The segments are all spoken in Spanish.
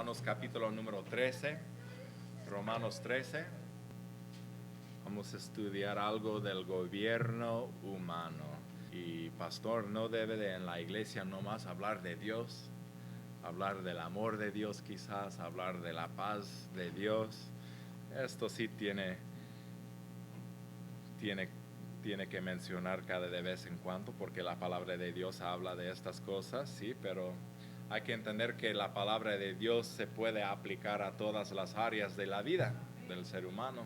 Romanos capítulo número 13. Romanos 13. Vamos a estudiar algo del gobierno humano. Y pastor, no debe de en la iglesia nomás hablar de Dios, hablar del amor de Dios quizás, hablar de la paz de Dios. Esto sí tiene que mencionar cada de vez en cuando, porque la palabra de Dios habla de estas cosas, sí, pero hay que entender que la palabra de Dios se puede aplicar a todas las áreas de la vida del ser humano.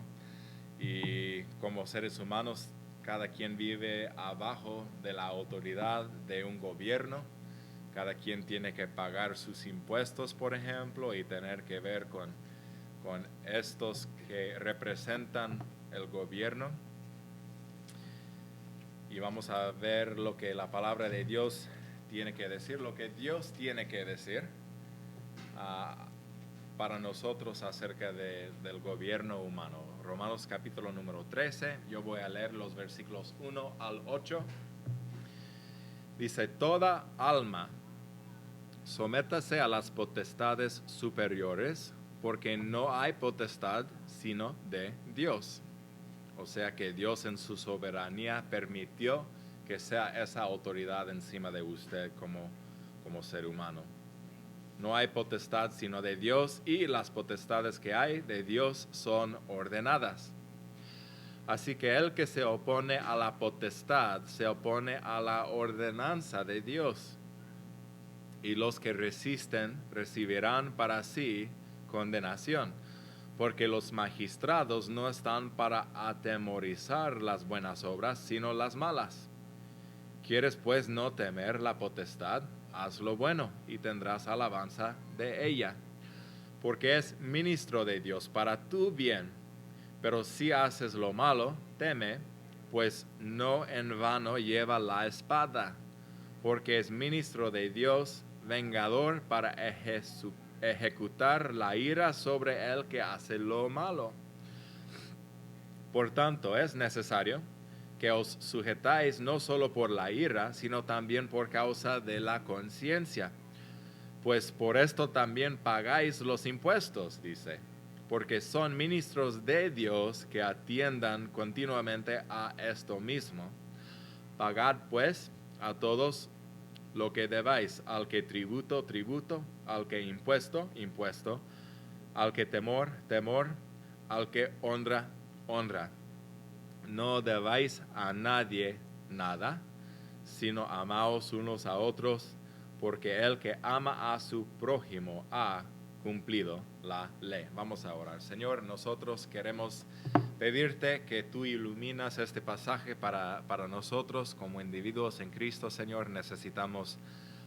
Y como seres humanos, cada quien vive abajo de la autoridad de un gobierno. Cada quien tiene que pagar sus impuestos, por ejemplo, y tener que ver con estos que representan el gobierno. Y vamos a ver lo que la palabra de Dios tiene que decir, lo que Dios tiene que decir para nosotros acerca del gobierno humano. Romanos capítulo número 13, yo voy a leer los versículos 1 al 8. Dice, toda alma, sométase a las potestades superiores, porque no hay potestad sino de Dios. O sea que Dios en su soberanía permitió que sea esa autoridad encima de usted como ser humano. No hay potestad sino de Dios, y las potestades que hay de Dios son ordenadas. Así que el que se opone a la potestad se opone a la ordenanza de Dios. Y los que resisten recibirán para sí condenación, porque los magistrados no están para atemorizar las buenas obras, sino las malas. ¿Quieres pues no temer la potestad? Haz lo bueno y tendrás alabanza de ella, porque es ministro de Dios para tu bien. Pero si haces lo malo, teme, pues no en vano lleva la espada, porque es ministro de Dios, vengador para ejecutar la ira sobre el que hace lo malo. Por tanto, es necesario que os sujetáis no solo por la ira, sino también por causa de la conciencia. Pues por esto también pagáis los impuestos, dice, porque son ministros de Dios que atiendan continuamente a esto mismo. Pagad pues a todos lo que debáis, al que tributo, tributo, al que impuesto, impuesto, al que temor, temor, al que honra, honra. No debáis a nadie nada, sino amaos unos a otros, porque el que ama a su prójimo ha cumplido la ley. Vamos a orar. Señor, nosotros queremos pedirte que tú iluminas este pasaje para nosotros como individuos en Cristo. Señor, necesitamos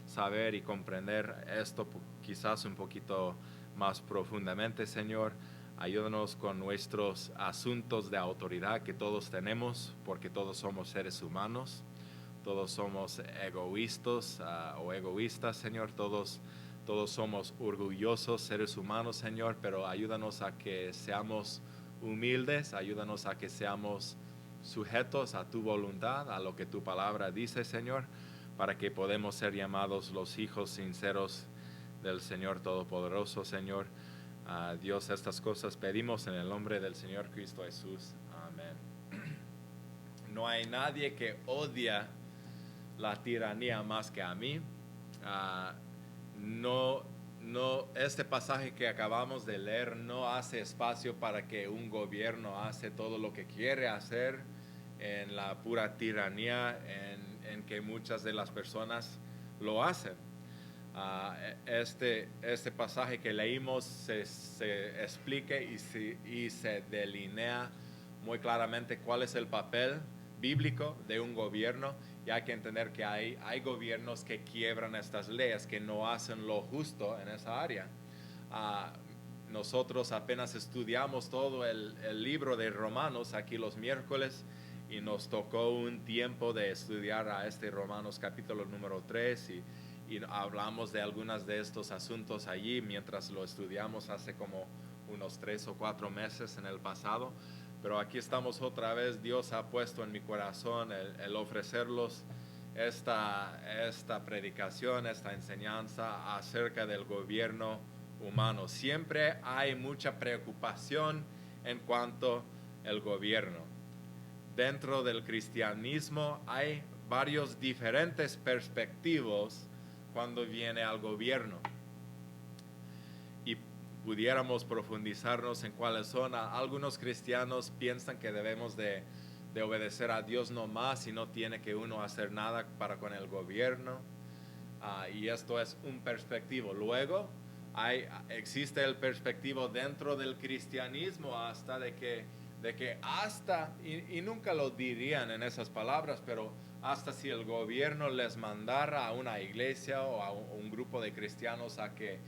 saber y comprender esto quizás un poquito más profundamente, Señor. Ayúdanos con nuestros asuntos de autoridad que todos tenemos, porque todos somos seres humanos, todos somos egoístas o egoístas, Señor, todos somos orgullosos seres humanos, Señor, pero ayúdanos a que seamos humildes, ayúdanos a que seamos sujetos a tu voluntad, a lo que tu palabra dice, Señor, para que podamos ser llamados los hijos sinceros del Señor Todopoderoso, Señor. Dios, estas cosas pedimos en el nombre del Señor Cristo Jesús. Amén. No hay nadie que odia la tiranía más que a mí. Este pasaje que acabamos de leer no hace espacio para que un gobierno hace todo lo que quiere hacer en la pura tiranía en que muchas de las personas lo hacen. Este pasaje que leímos se explica y se delinea muy claramente cuál es el papel bíblico de un gobierno, y hay que entender que hay gobiernos que quiebran estas leyes, que no hacen lo justo en esa área. Nosotros apenas estudiamos todo el libro de Romanos aquí los miércoles, y nos tocó un tiempo de estudiar a Romanos capítulo número 3 y hablamos de algunos de estos asuntos allí mientras lo estudiamos hace como unos 3 o 4 meses en el pasado. Pero aquí estamos otra vez. Dios ha puesto en mi corazón el ofrecerlos esta predicación, esta enseñanza acerca del gobierno humanos. Siempre hay mucha preocupación en cuanto al gobierno. Dentro del cristianismo hay varios diferentes perspectivas cuando viene al gobierno. Y pudiéramos profundizarnos en cuáles son. Algunos cristianos piensan que debemos de obedecer a Dios nomás y no tiene que uno hacer nada para con el gobierno. Y esto es un perspectivo. Luego existe el perspectivo dentro del cristianismo hasta de que hasta, y nunca lo dirían en esas palabras, pero hasta si el gobierno les mandara a una iglesia o a un grupo de cristianos a que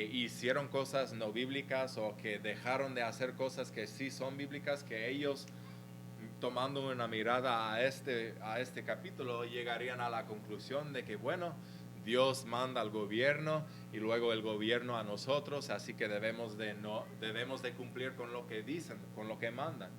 hicieron cosas no bíblicas o que dejaron de hacer cosas que sí son bíblicas, que ellos, tomando una mirada a este capítulo, llegarían a la conclusión de que, bueno, Dios manda al gobierno y luego el gobierno a nosotros, así que debemos de cumplir con lo que dicen, con lo que mandan.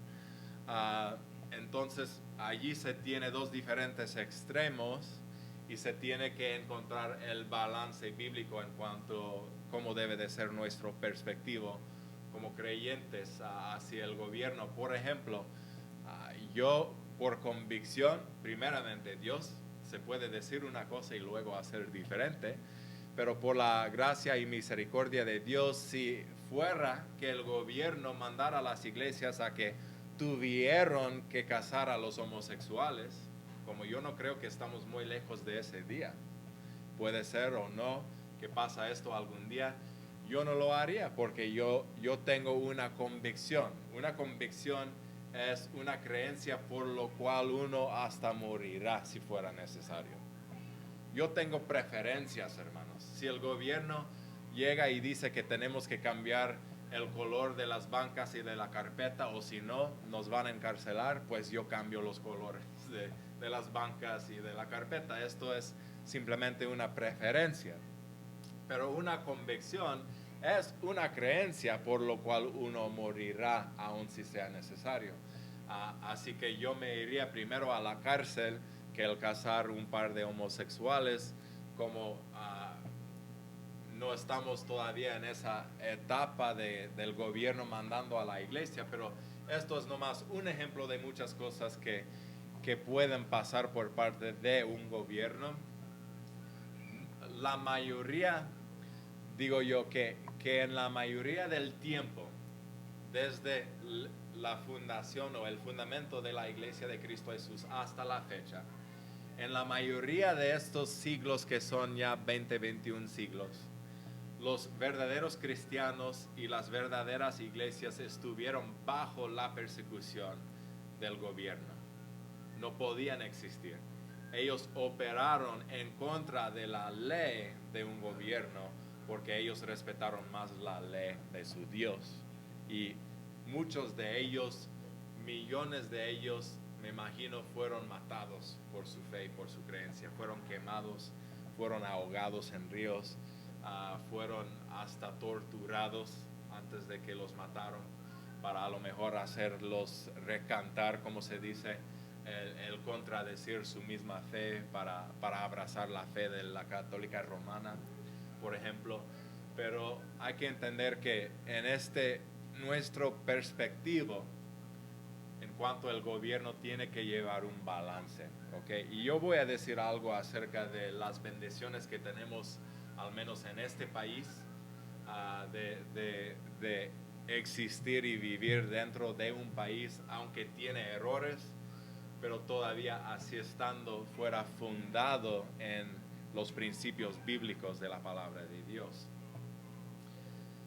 Entonces, allí se tiene dos diferentes extremos y se tiene que encontrar el balance bíblico en cuanto a cómo debe de ser nuestro perspectivo como creyentes hacia el gobierno. Por ejemplo, yo por convicción, primeramente, Dios se puede decir una cosa y luego hacer diferente, pero por la gracia y misericordia de Dios, si fuera que el gobierno mandara a las iglesias a que tuvieron que casar a los homosexuales, como yo no creo que estamos muy lejos de ese día, puede ser o no que pasa esto algún día, yo no lo haría porque yo tengo una convicción. Una convicción es una creencia por lo cual uno hasta morirá si fuera necesario. Yo tengo preferencias, hermanos. Si el gobierno llega y dice que tenemos que cambiar el color de las bancas y de la carpeta, o si no, nos van a encarcelar, pues yo cambio los colores de las bancas y de la carpeta. Esto es simplemente una preferencia. Pero una convicción es una creencia por lo cual uno morirá aun si sea necesario. Así que yo me iría primero a la cárcel que el casar un par de homosexuales, como no estamos todavía en esa etapa del gobierno mandando a la iglesia, pero esto es nomás un ejemplo de muchas cosas que pueden pasar por parte de un gobierno. La mayoría, digo yo, que en la mayoría del tiempo, desde la fundación o el fundamento de la Iglesia de Cristo Jesús hasta la fecha, en la mayoría de estos siglos que son ya 21 siglos, los verdaderos cristianos y las verdaderas iglesias estuvieron bajo la persecución del gobierno. No podían existir. Ellos operaron en contra de la ley de un gobierno porque ellos respetaron más la ley de su Dios. Y muchos de ellos, millones de ellos, me imagino, fueron matados por su fe y por su creencia. Fueron quemados, fueron ahogados en ríos, fueron hasta torturados antes de que los mataron, para a lo mejor hacerlos recantar, como se dice, el contradecir su misma fe para abrazar la fe de la católica romana, por ejemplo. Pero hay que entender que en nuestro perspectivo en cuanto al gobierno tiene que llevar un balance, ¿okay? Y yo voy a decir algo acerca de las bendiciones que tenemos, al menos en este país, de existir y vivir dentro de un país, aunque tiene errores, pero todavía así estando fuera fundado en los principios bíblicos de la palabra de Dios.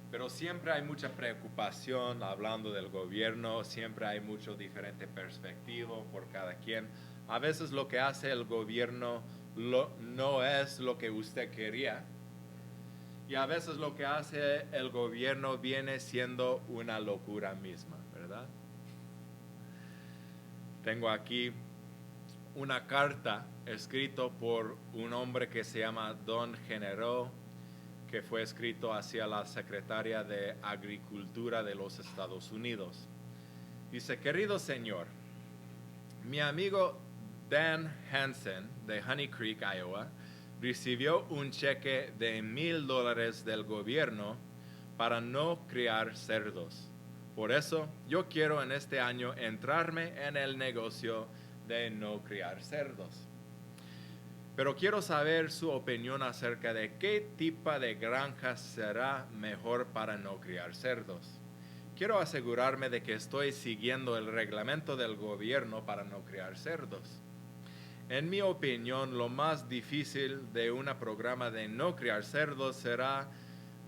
Pero siempre hay mucha preocupación hablando del gobierno, siempre hay mucho diferente perspectiva por cada quien. A veces lo que hace el gobierno no es lo que usted quería, y a veces lo que hace el gobierno viene siendo una locura misma, ¿verdad? Tengo aquí una carta escrita por un hombre que se llama Don Genero, que fue escrito hacia la secretaria de Agricultura de los Estados Unidos. Dice: querido señor, mi amigo Dan Hansen de Honey Creek, Iowa, recibió un cheque de $1,000 del gobierno para no criar cerdos. Por eso yo quiero en este año entrarme en el negocio de no criar cerdos. Pero quiero saber su opinión acerca de qué tipo de granja será mejor para no criar cerdos. Quiero asegurarme de que estoy siguiendo el reglamento del gobierno para no criar cerdos. En mi opinión, lo más difícil de un programa de no criar cerdos será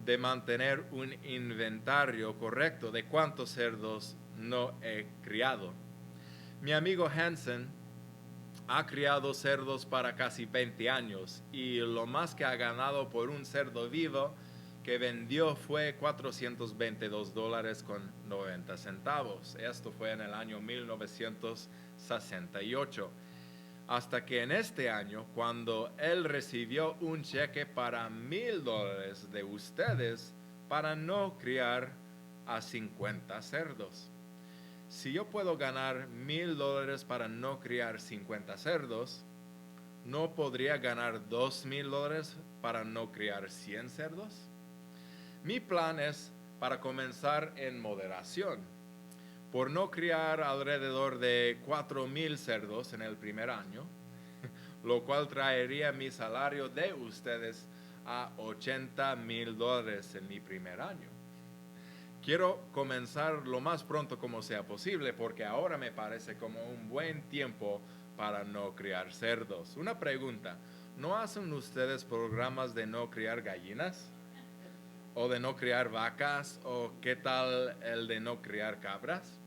de mantener un inventario correcto de cuántos cerdos no he criado. Mi amigo Hansen ha criado cerdos para casi 20 años y lo más que ha ganado por un cerdo vivo que vendió fue $422.90. Esto fue en el año 1968. Hasta que en este año, cuando él recibió un cheque para $1,000 de ustedes para no criar a 50 cerdos. Si yo puedo ganar $1,000 para no criar 50 cerdos, ¿no podría ganar $2,000 para no criar 100 cerdos? Mi plan es para comenzar en moderación, por no criar alrededor de 4,000 cerdos en el primer año, lo cual traería mi salario de ustedes a $80,000 en mi primer año. Quiero comenzar lo más pronto como sea posible porque ahora me parece como un buen tiempo para no criar cerdos. Una pregunta, ¿no hacen ustedes programas de no criar gallinas? ¿O de no criar vacas? ¿O qué tal el de no criar cabras?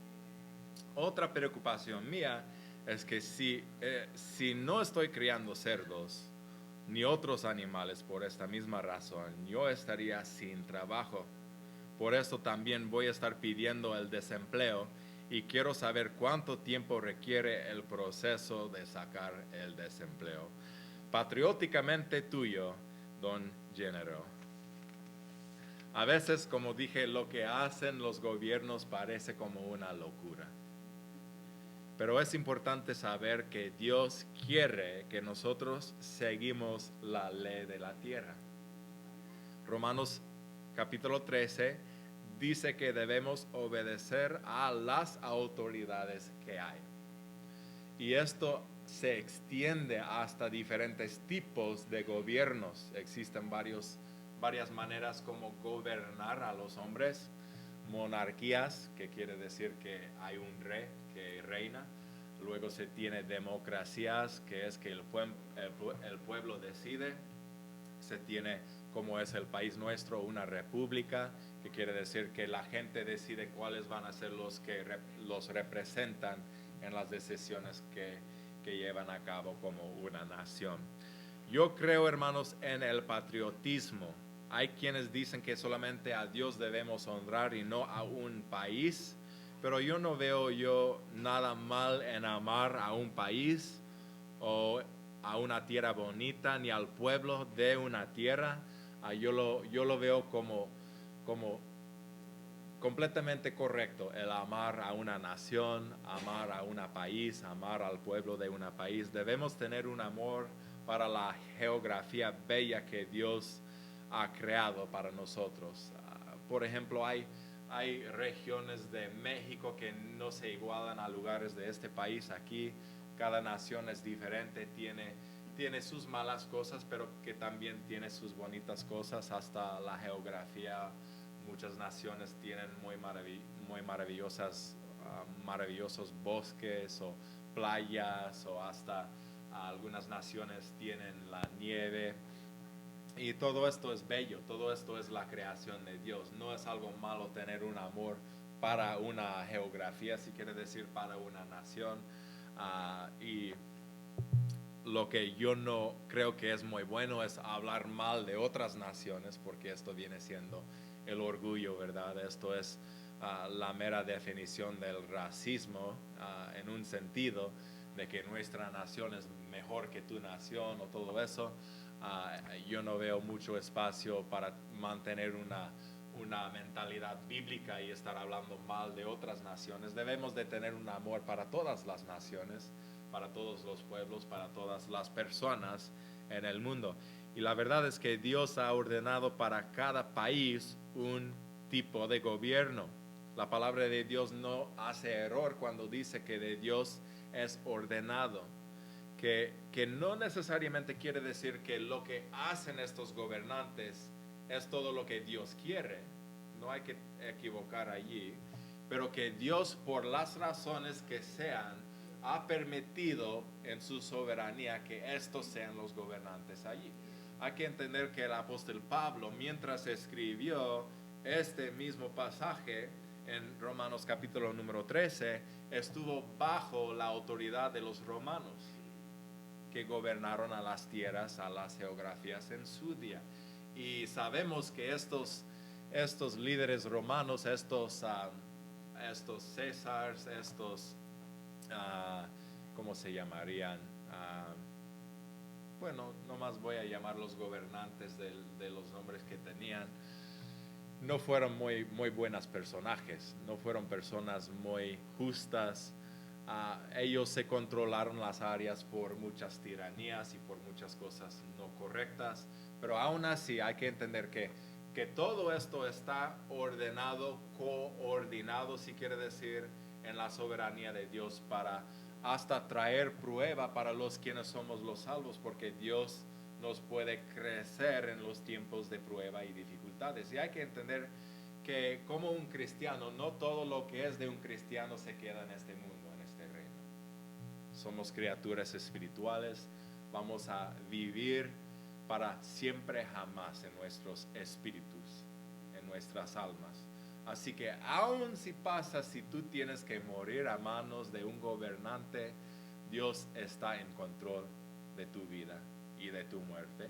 Otra preocupación mía es que si no estoy criando cerdos ni otros animales por esta misma razón, yo estaría sin trabajo. Por eso también voy a estar pidiendo el desempleo y quiero saber cuánto tiempo requiere el proceso de sacar el desempleo. Patrióticamente tuyo, Don Género. A veces, como dije, lo que hacen los gobiernos parece como una locura. Pero es importante saber que Dios quiere que nosotros seguimos la ley de la tierra. Romanos capítulo 13 dice que debemos obedecer a las autoridades que hay. Y esto se extiende hasta diferentes tipos de gobiernos. Existen varias maneras como gobernar a los hombres. Monarquías, que quiere decir que hay un rey que reina. Luego se tiene democracias, que es que el pueblo decide. Se tiene, como es el país nuestro, una república, que quiere decir que la gente decide cuáles van a ser los que los representan en las decisiones que llevan a cabo como una nación. Yo creo, hermanos, en el patriotismo. Hay quienes dicen que solamente a Dios debemos honrar y no a un país, pero yo no veo nada mal en amar a un país o a una tierra bonita, ni al pueblo de una tierra. Yo lo veo como completamente correcto el amar a una nación, amar a un país, amar al pueblo de un país. Debemos tener un amor para la geografía bella que Dios ha creado para nosotros. Por ejemplo, hay regiones de México que no se igualan a lugares de este país. Aquí cada nación es diferente, tiene sus malas cosas, pero que también tiene sus bonitas cosas. Hasta la geografía, muchas naciones tienen muy maravillosos bosques o playas, o hasta algunas naciones tienen la nieve. Y todo esto es bello, todo esto es la creación de Dios. No es algo malo tener un amor para una geografía, si quiere decir para una nación. Y lo que yo no creo que es muy bueno es hablar mal de otras naciones, porque esto viene siendo el orgullo, ¿verdad? Esto es la mera definición del racismo, en un sentido de que nuestra nación es mejor que tu nación o todo eso. Yo no veo mucho espacio para mantener una mentalidad bíblica y estar hablando mal de otras naciones. Debemos de tener un amor para todas las naciones, para todos los pueblos, para todas las personas en el mundo. Y la verdad es que Dios ha ordenado para cada país un tipo de gobierno. La palabra de Dios no hace error cuando dice que de Dios es ordenado, que no necesariamente quiere decir que lo que hacen estos gobernantes es todo lo que Dios quiere, no hay que equivocar allí, pero que Dios, por las razones que sean, ha permitido en su soberanía que estos sean los gobernantes allí. Hay que entender que el apóstol Pablo, mientras escribió este mismo pasaje en Romanos capítulo número 13, estuvo bajo la autoridad de los romanos, que gobernaron a las tierras, a las geografías en su día. Y sabemos que estos líderes romanos, estos Césares, ¿cómo se llamarían? Bueno, nomás voy a llamarlos gobernantes de los nombres que tenían. No fueron muy buenos personajes, no fueron personas muy justas. Ellos se controlaron las áreas por muchas tiranías y por muchas cosas no correctas, pero aún así hay que entender que todo esto está ordenado, coordinado, si quiere decir, en la soberanía de Dios para hasta traer prueba para los quienes somos los salvos, porque Dios nos puede crecer en los tiempos de prueba y dificultades. Y hay que entender que como un cristiano, no todo lo que es de un cristiano se queda en este mundo, en este reino. Somos criaturas espirituales, vamos a vivir para siempre jamás en nuestros espíritus, en nuestras almas. Así que aun si pasa, si tú tienes que morir a manos de un gobernante, Dios está en control de tu vida y de tu muerte.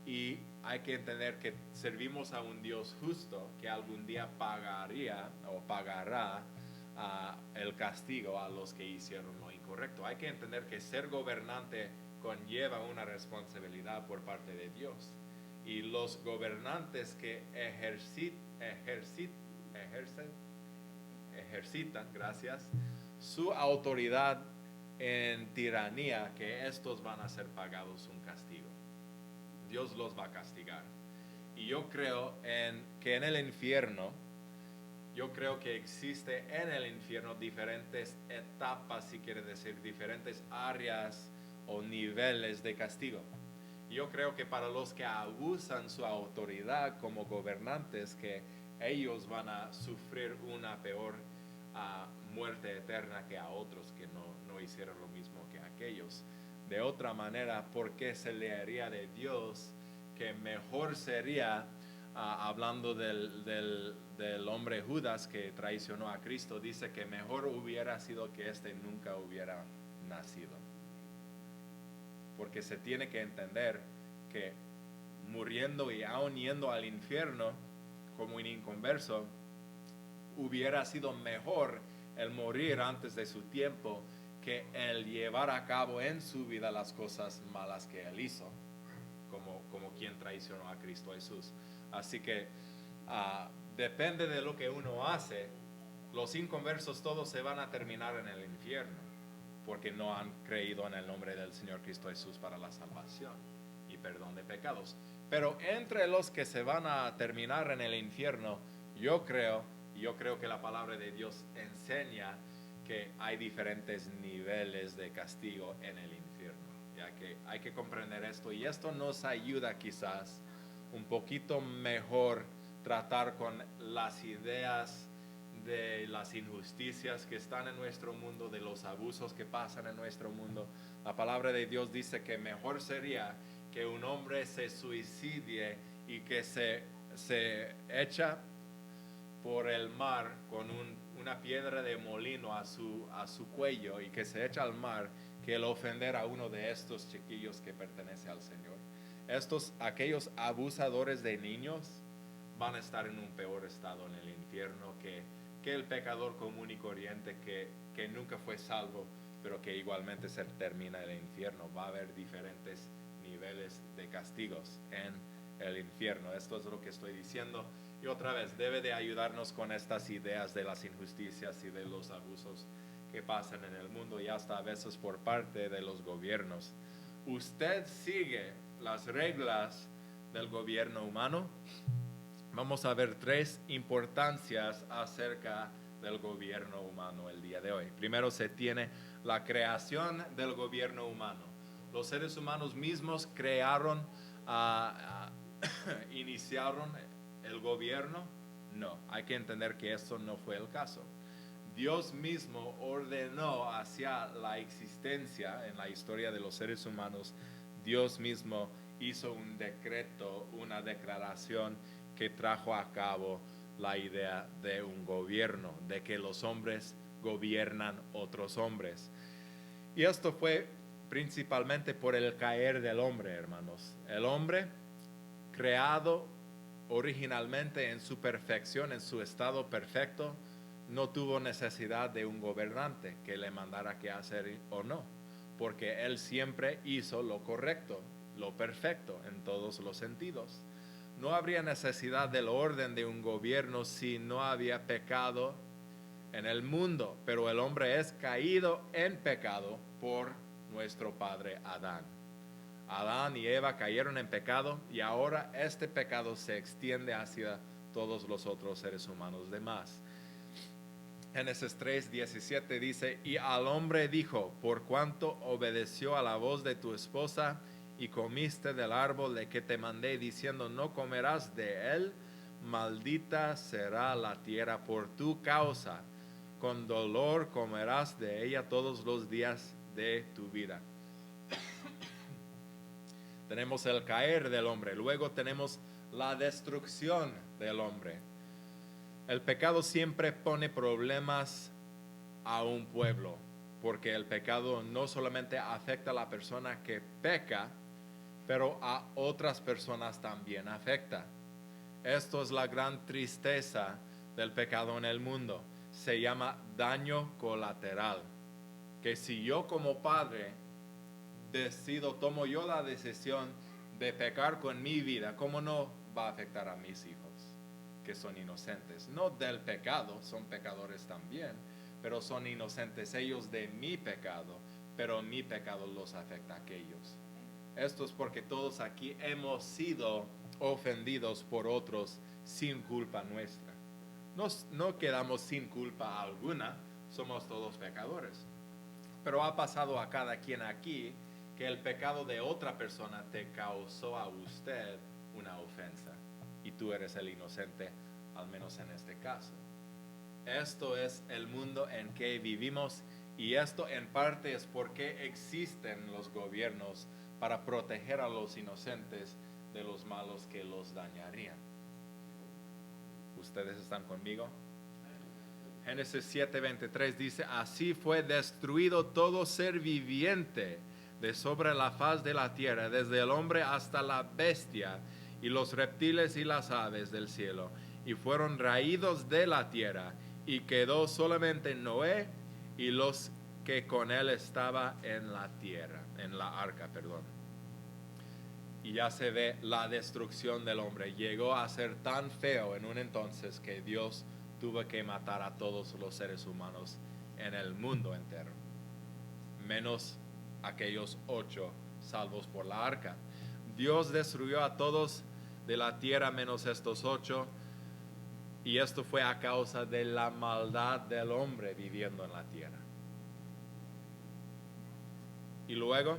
Y hay que entender que servimos a un Dios justo que algún día pagaría o pagará el castigo a los que hicieron lo incorrecto. Hay que entender que ser gobernante conlleva una responsabilidad por parte de Dios. Y los gobernantes que ejercitan, su autoridad en tiranía, que estos van a ser pagados un castigo. Dios los va a castigar. Y yo creo que en el infierno, yo creo que existe en el infierno diferentes etapas, si quiere decir, diferentes áreas o niveles de castigo. Yo creo que para los que abusan su autoridad como gobernantes, que ellos van a sufrir una peor muerte eterna que a otros que no hicieron lo mismo que aquellos. De otra manera, ¿por qué se leería de Dios que mejor sería, hablando del hombre Judas que traicionó a Cristo, dice que mejor hubiera sido que éste nunca hubiera nacido? Porque se tiene que entender que muriendo y aún yendo al infierno como un inconverso, hubiera sido mejor el morir antes de su tiempo que el llevar a cabo en su vida las cosas malas que él hizo, como quien traicionó a Cristo Jesús. Así que depende de lo que uno hace. Los inconversos todos se van a terminar en el infierno, porque no han creído en el nombre del Señor Cristo Jesús para la salvación y perdón de pecados. Pero entre los que se van a terminar en el infierno, yo creo que la palabra de Dios enseña que hay diferentes niveles de castigo en el infierno. Ya que hay que comprender esto, y esto nos ayuda quizás un poquito mejor tratar con las ideas de las injusticias que están en nuestro mundo, de los abusos que pasan en nuestro mundo. La palabra de Dios dice que mejor sería que un hombre se suicide y que se echa por el mar con una piedra de molino a su cuello, y que se echa al mar, que el ofender a uno de estos chiquillos que pertenece al Señor. Aquellos abusadores de niños van a estar en un peor estado en el infierno que el pecador común y corriente que nunca fue salvo, pero que igualmente se termina el infierno. Va a haber diferentes niveles de castigos en el infierno. Esto es lo que estoy diciendo. Y otra vez, debe de ayudarnos con estas ideas de las injusticias y de los abusos que pasan en el mundo, y hasta a veces por parte de los gobiernos. ¿Usted sigue las reglas del gobierno humano? Vamos a ver tres importancias acerca del gobierno humano el día de hoy. Primero se tiene la creación del gobierno humano. Los seres humanos mismos crearon, iniciaron el gobierno. No, hay que entender que eso no fue el caso. Dios mismo ordenó hacia la existencia en la historia de los seres humanos. Dios mismo hizo un decreto, una declaración que trajo a cabo la idea de un gobierno, de que los hombres gobiernan otros hombres. Y esto fue principalmente por el caer del hombre, hermanos. El hombre, creado originalmente en su perfección, en su estado perfecto, no tuvo necesidad de un gobernante que le mandara qué hacer o no, porque él siempre hizo lo correcto, lo perfecto en todos los sentidos. No habría necesidad del orden de un gobierno si no había pecado en el mundo, pero el hombre es caído en pecado por nuestro padre Adán. Adán y Eva cayeron en pecado y ahora este pecado se extiende hacia todos los otros seres humanos demás. Génesis 3:17 dice, y al hombre dijo, por cuanto obedeció a la voz de tu esposa y comiste del árbol de que te mandé diciendo, no comerás de él, maldita será la tierra por tu causa, con dolor comerás de ella todos los días de tu vida. Tenemos el caer del hombre, luego tenemos la destrucción del hombre. El pecado siempre pone problemas a un pueblo, porque el pecado no solamente afecta a la persona que peca, pero a otras personas también afecta. Esto es la gran tristeza del pecado en el mundo. Se llama daño colateral. Que si yo como padre tomo yo la decisión de pecar con mi vida, ¿cómo no va a afectar a mis hijos que son inocentes? No del pecado, son pecadores también, pero son inocentes ellos de mi pecado, pero mi pecado los afecta a aquellos. Esto es porque todos aquí hemos sido ofendidos por otros sin culpa nuestra. No quedamos sin culpa alguna, somos todos pecadores. Pero ha pasado a cada quien aquí que el pecado de otra persona te causó a usted una ofensa y tú eres el inocente, al menos en este caso. Esto es el mundo en que vivimos y esto en parte es porque existen los gobiernos para proteger a los inocentes de los malos que los dañarían. ¿Ustedes están conmigo? Génesis 7:23 dice, así fue destruido todo ser viviente de sobre la faz de la tierra, desde el hombre hasta la bestia y los reptiles y las aves del cielo, y fueron raídos de la tierra, y quedó solamente Noé y los que con él estaba en la tierra, en la arca, perdón. Y ya se ve la destrucción del hombre. Llegó a ser tan feo en un entonces que Dios tuvo que matar a todos los seres humanos en el mundo entero, menos aquellos 8 salvos por la arca. Dios destruyó a todos de la tierra menos estos 8, y esto fue a causa de la maldad del hombre viviendo en la tierra. Y luego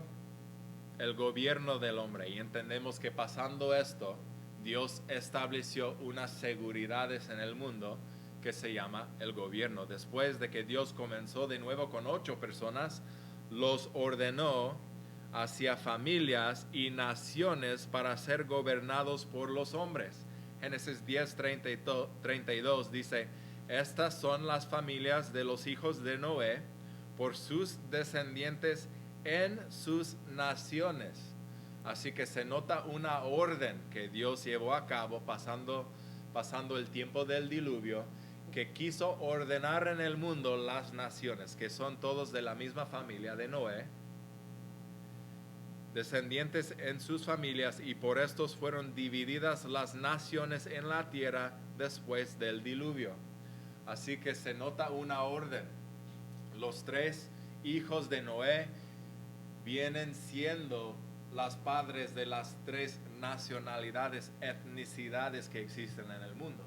el gobierno del hombre, y entendemos que pasando esto, Dios estableció unas seguridades en el mundo que se llama el gobierno. Después de que Dios comenzó de nuevo con 8 personas, los ordenó hacia familias y naciones para ser gobernados por los hombres. Génesis 10:32 dice, estas son las familias de los hijos de Noé por sus descendientes en sus naciones. Así que se nota una orden que Dios llevó a cabo pasando el tiempo del diluvio, que quiso ordenar en el mundo las naciones, que son todos de la misma familia de Noé, descendientes en sus familias, y por estos fueron divididas las naciones en la tierra después del diluvio. Así que se nota una orden. Los 3 hijos de Noé vienen siendo los padres de las 3 nacionalidades, etnicidades que existen en el mundo.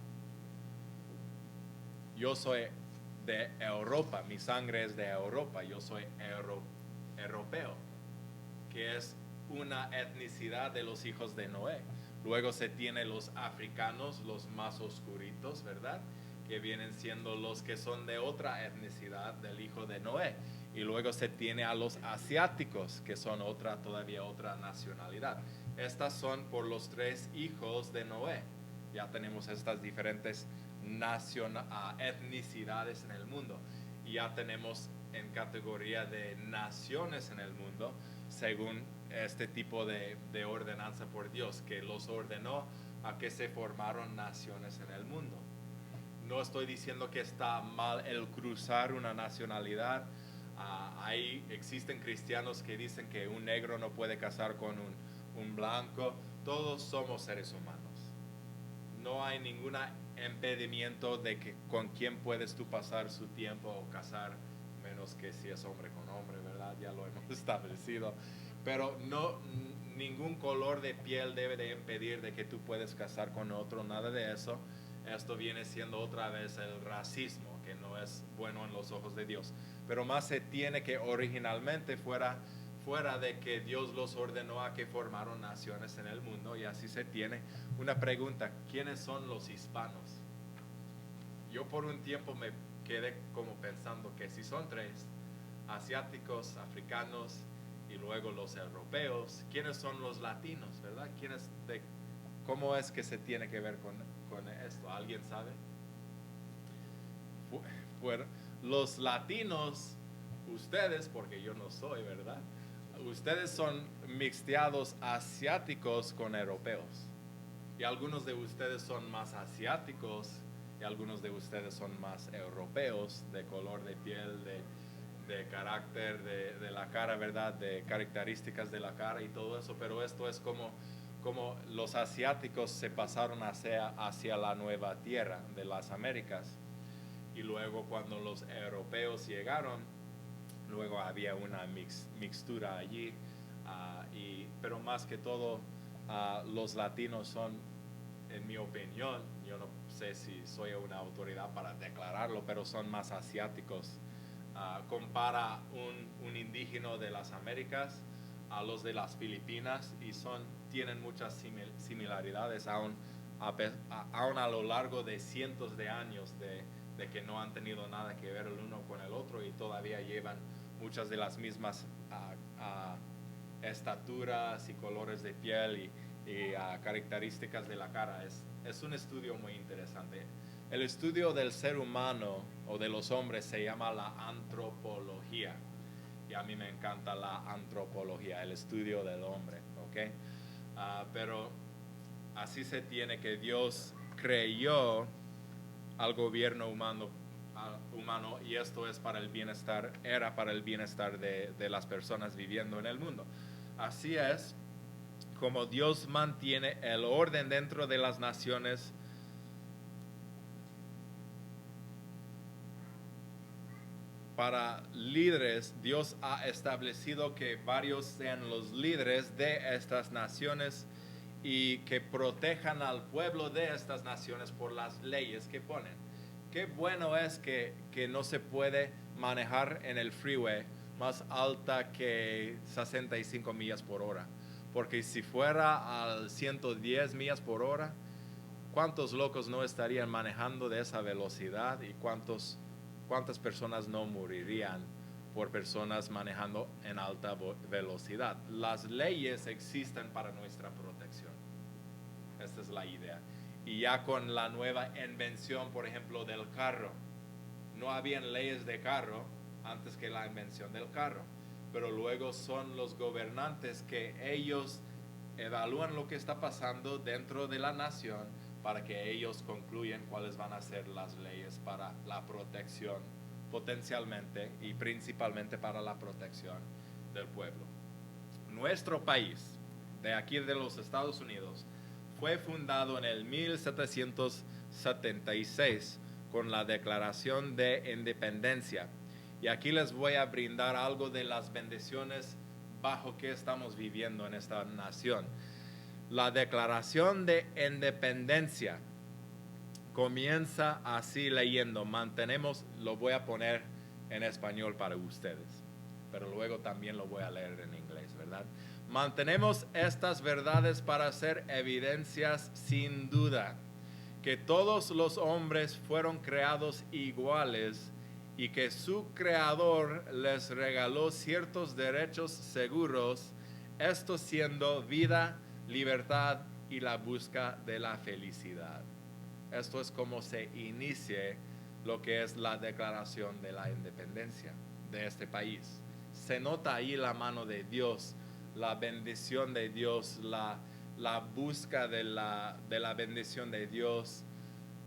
Yo soy de Europa, mi sangre es de Europa, yo soy europeo, que es una etnicidad de los hijos de Noé. Luego se tiene los africanos, los más oscuritos, ¿verdad? Que vienen siendo los que son de otra etnicidad del hijo de Noé. Y luego se tiene a los asiáticos, que son todavía otra nacionalidad. Estas son por los 3 hijos de Noé. Ya tenemos estas diferentes etnicidades en el mundo. Y ya tenemos en categoría de naciones en el mundo, según este tipo de ordenanza por Dios, que los ordenó a que se formaron naciones en el mundo. No estoy diciendo que está mal el cruzar una nacionalidad. Existen cristianos que dicen que un negro no puede casar con un blanco. Todos somos seres humanos. No hay ningún impedimento de que con quién puedes tú pasar su tiempo o casar, menos que si es hombre con hombre, ¿verdad? Ya lo hemos establecido. Pero ningún color de piel debe de impedir de que tú puedes casar con otro, nada de eso. Esto viene siendo otra vez el racismo, que no es bueno en los ojos de Dios. Pero más se tiene que originalmente fuera de que Dios los ordenó a que formaron naciones en el mundo, y así se tiene una pregunta: ¿quiénes son los hispanos? Yo por un tiempo me quedé como pensando que si son 3, asiáticos, africanos y luego los europeos, ¿quiénes son los latinos, verdad? ¿Cómo es que se tiene que ver con esto? ¿Alguien sabe? Bueno, los latinos, ustedes, porque yo no soy, ¿verdad? Ustedes son mixteados asiáticos con europeos. Y algunos de ustedes son más asiáticos y algunos de ustedes son más europeos, de color de piel, de carácter, de la cara, ¿verdad? De características de la cara y todo eso. Pero esto es como los asiáticos se pasaron hacia la nueva tierra de las Américas. Y luego cuando los europeos llegaron, luego había una mixtura allí. Pero más que todo, los latinos son, en mi opinión, yo no sé si soy una autoridad para declararlo, pero son más asiáticos. Compara un indígena de las Américas a los de las Filipinas, y tienen muchas similaridades aún a lo largo de cientos de años de que no han tenido nada que ver el uno con el otro, y todavía llevan muchas de las mismas estaturas y colores de piel y características de la cara. Es un estudio muy interesante. El estudio del ser humano o de los hombres se llama la antropología, y a mí me encanta la antropología, el estudio del hombre, ¿ok? Pero así se tiene que Dios creyó al gobierno humano, y esto es para el bienestar, era para el bienestar de las personas viviendo en el mundo. Así es como Dios mantiene el orden dentro de las naciones. Para líderes, Dios ha establecido que varios sean los líderes de estas naciones y que protejan al pueblo de estas naciones por las leyes que ponen. Qué bueno es que no se puede manejar en el freeway más alta que 65 millas por hora. Porque si fuera a 110 millas por hora, ¿cuántos locos no estarían manejando de esa velocidad? ¿Y cuántas personas no morirían por personas manejando en alta velocidad? Las leyes existen para nuestra protección. Esta es la idea. Y ya con la nueva invención, por ejemplo, del carro, no habían leyes de carro antes que la invención del carro, pero luego son los gobernantes que ellos evalúan lo que está pasando dentro de la nación para que ellos concluyan cuáles van a ser las leyes para la protección, potencialmente y principalmente para la protección del pueblo. Nuestro país, de aquí de los Estados Unidos, fue fundado en el 1776 con la Declaración de Independencia. Y aquí les voy a brindar algo de las bendiciones bajo que estamos viviendo en esta nación. La Declaración de Independencia comienza así leyendo. Lo voy a poner en español para ustedes, pero luego también lo voy a leer en inglés, ¿verdad? Mantenemos estas verdades para ser evidencias sin duda que todos los hombres fueron creados iguales y que su creador les regaló ciertos derechos seguros, esto siendo vida, libertad y la búsqueda de la felicidad. Esto es como se inicia lo que es la declaración de la independencia de este país. Se nota ahí la mano de Dios, la bendición de Dios, la búsqueda de la bendición de Dios.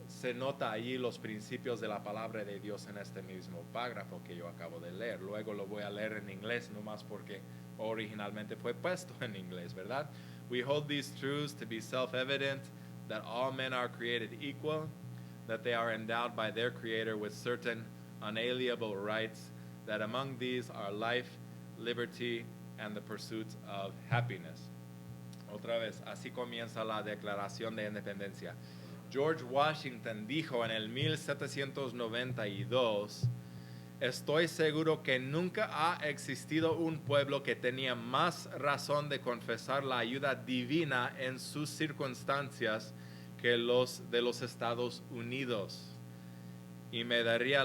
Se nota ahí los principios de la palabra de Dios en este mismo párrafo que yo acabo de leer. Luego lo voy a leer en inglés, nomás porque originalmente fue puesto en inglés, ¿verdad? We hold these truths to be self-evident, that all men are created equal, that they are endowed by their Creator with certain unalienable rights, that among these are life, liberty, and the pursuit of happiness. Otra vez, así comienza la Declaración de Independencia. George Washington dijo en el 1792, estoy seguro que nunca ha existido un pueblo que tenía más razón de confesar la ayuda divina en sus circunstancias que los de los Estados Unidos. Y me daría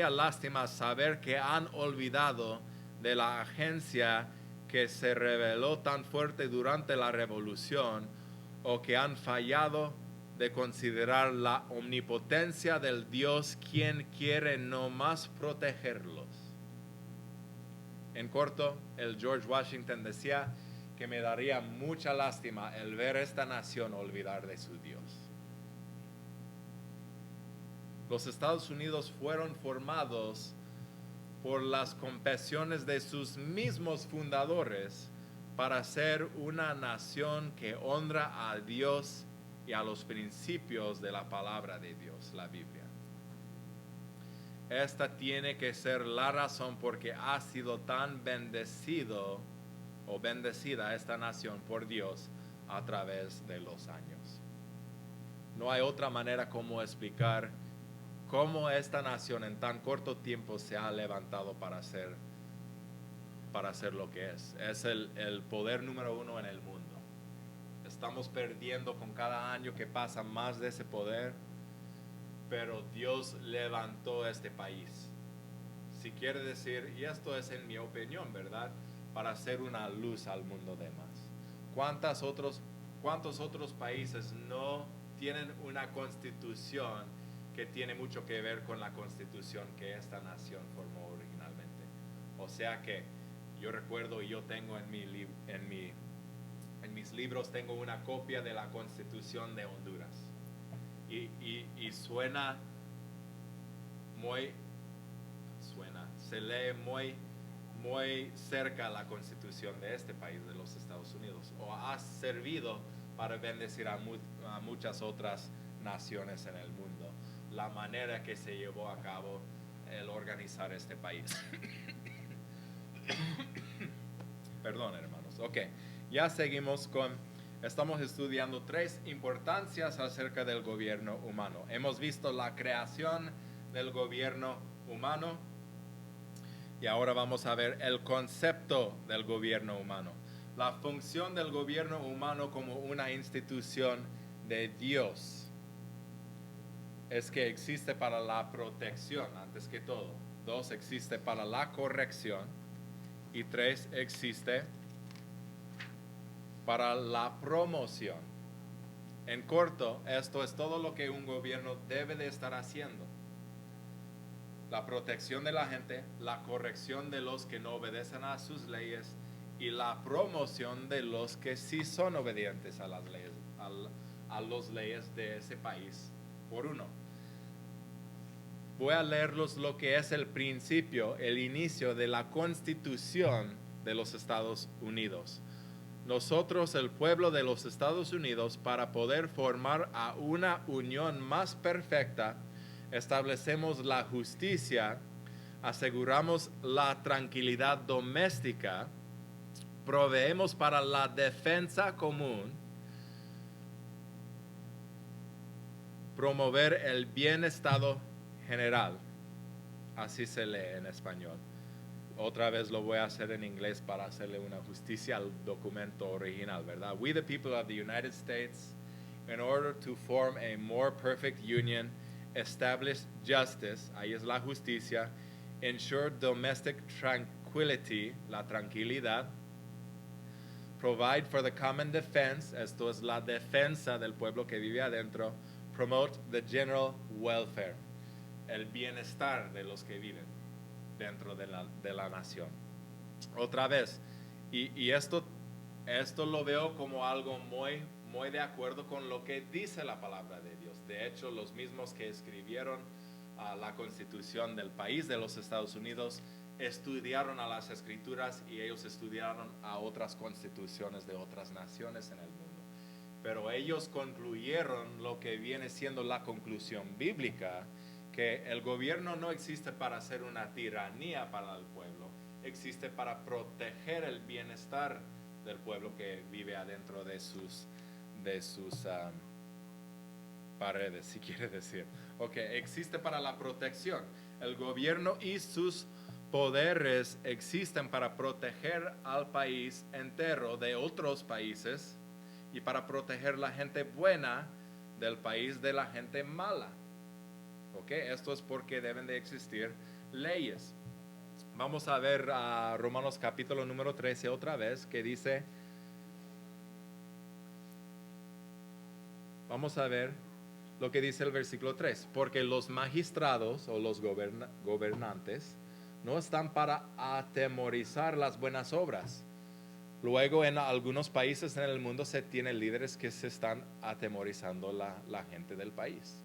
lástima saber que han olvidado de la agencia que se reveló tan fuerte durante la Revolución, o que han fallado de considerar la omnipotencia del Dios quien quiere no más protegerlos. En corto, el George Washington decía que me daría mucha lástima el ver esta nación olvidar de su Dios. Los Estados Unidos fueron formados por las confesiones de sus mismos fundadores para ser una nación que honra a Dios y a los principios de la palabra de Dios, la Biblia. Esta tiene que ser la razón porque ha sido tan bendecido o bendecida esta nación por Dios a través de los años. No hay otra manera como explicar cómo esta nación en tan corto tiempo se ha levantado para ser lo que es. Es el poder número uno en el mundo. Estamos perdiendo con cada año que pasa más de ese poder, pero Dios levantó este país. Si quiere decir, y esto es en mi opinión, ¿verdad?, para hacer una luz al mundo demás. ¿Cuántos otros países no tienen una constitución que tiene mucho que ver con la constitución que esta nación formó originalmente? O sea que yo recuerdo, y yo tengo en mis libros tengo una copia de la Constitución de Honduras, y se lee muy cerca la Constitución de este país, de los Estados Unidos, o ha servido para bendecir a muchas otras naciones en el mundo, la manera que se llevó a cabo el organizar este país. Perdón, hermanos. Ok, ya seguimos estamos estudiando 3 importancias acerca del gobierno humano. Hemos visto la creación del gobierno humano y ahora vamos a ver el concepto del gobierno humano. La función del gobierno humano como una institución de Dios es que existe para la protección, antes que todo. 2, existe para la corrección. Y 3, existe para la promoción. En corto, esto es todo lo que un gobierno debe de estar haciendo. La protección de la gente, la corrección de los que no obedecen a sus leyes y la promoción de los que sí son obedientes a las leyes, a las leyes de ese país por uno. Voy a leerlos lo que es el principio, el inicio de la Constitución de los Estados Unidos. Nosotros, el pueblo de los Estados Unidos, para poder formar a una unión más perfecta, establecemos la justicia, aseguramos la tranquilidad doméstica, proveemos para la defensa común, promover el bienestar general. Así se lee en español. Otra vez lo voy a hacer en inglés para hacerle una justicia al documento original, ¿verdad? We, the people of the United States, in order to form a more perfect union, establish justice, ahí es la justicia, ensure domestic tranquility, la tranquilidad, provide for the common defense, esto es la defensa del pueblo que vive adentro, promote the general welfare, el bienestar de los que viven dentro de la nación. Otra vez, y esto lo veo como algo muy de acuerdo con lo que dice la palabra de Dios. De hecho, los mismos que escribieron la Constitución del país de los Estados Unidos estudiaron a las Escrituras y ellos estudiaron a otras constituciones de otras naciones en el mundo. Pero ellos concluyeron lo que viene siendo la conclusión bíblica, que el gobierno no existe para ser una tiranía para el pueblo, existe para proteger el bienestar del pueblo que vive adentro de sus paredes, si quiere decir. Ok, existe para la protección. El gobierno y sus poderes existen para proteger al país entero de otros países y para proteger la gente buena del país de la gente mala. Ok, esto es porque deben de existir leyes. Vamos a ver a Romanos capítulo número 13 otra vez, que dice, vamos a ver lo que dice el versículo 3, porque los magistrados o los gobernantes no están para atemorizar las buenas obras. Luego en algunos países en el mundo se tienen líderes que se están atemorizando la gente del país.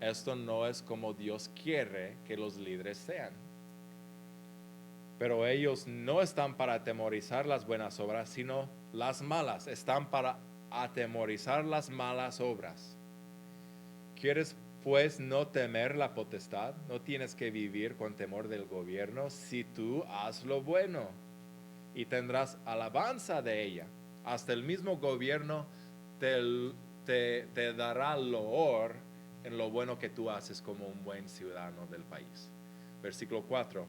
Esto no es como Dios quiere que los líderes sean. Pero ellos no están para atemorizar las buenas obras, sino las malas. Están para atemorizar las malas obras. ¿Quieres pues no temer la potestad? No tienes que vivir con temor del gobierno si tú haz lo bueno y tendrás alabanza de ella. Hasta el mismo gobierno te dará loor en lo bueno que tú haces como un buen ciudadano del país. Versículo 4.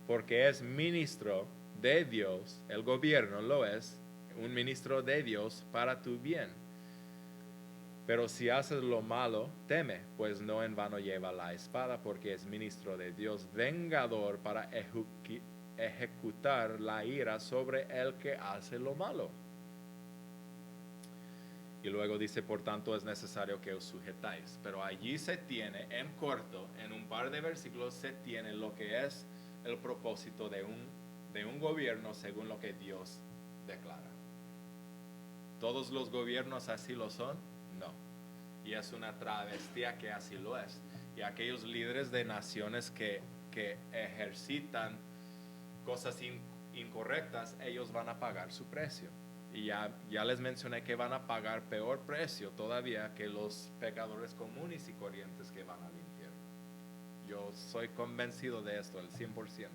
Porque es ministro de Dios, el gobierno lo es, un ministro de Dios para tu bien. Pero si haces lo malo, teme, pues no en vano lleva la espada, porque es ministro de Dios, vengador para ejecutar la ira sobre el que hace lo malo. Y luego dice, por tanto es necesario que os sujetáis. Pero allí se tiene, en corto, en un par de versículos, se tiene lo que es el propósito de un gobierno según lo que Dios declara. ¿Todos los gobiernos así lo son? No. Y es una travesía que así lo es. Y aquellos líderes de naciones que ejercitan cosas incorrectas, ellos van a pagar su precio. Y ya les mencioné que van a pagar peor precio todavía que los pecadores comunes y corrientes que van al infierno. Yo soy convencido de esto al 100%.